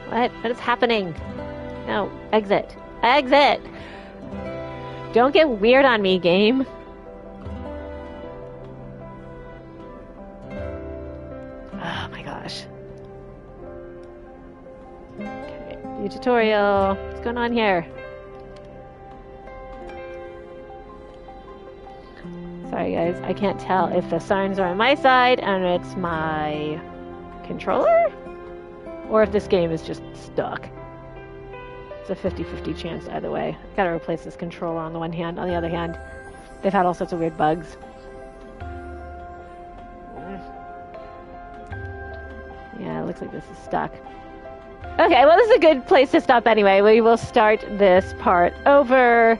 What? What is happening? No. Exit. Exit! Don't get weird on me, game. Oh my gosh. Okay, view tutorial. What's going on here? Sorry guys, I can't tell if the signs are on my side and it's my controller, or if this game is just stuck. It's a 50-50 chance either way. I've got to replace this controller on the one hand. On the other hand, they've had all sorts of weird bugs. Yeah, it looks like this is stuck. Okay, well this is a good place to stop anyway. We will start this part over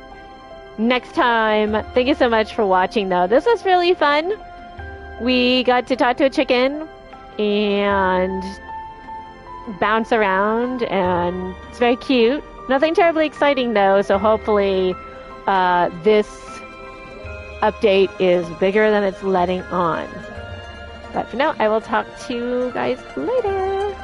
next time. Thank you so much for watching though. This was really fun. We got to talk to a chicken and bounce around, and it's very cute. Nothing terribly exciting though, so hopefully this update is bigger than it's letting on. But for now, I will talk to you guys later.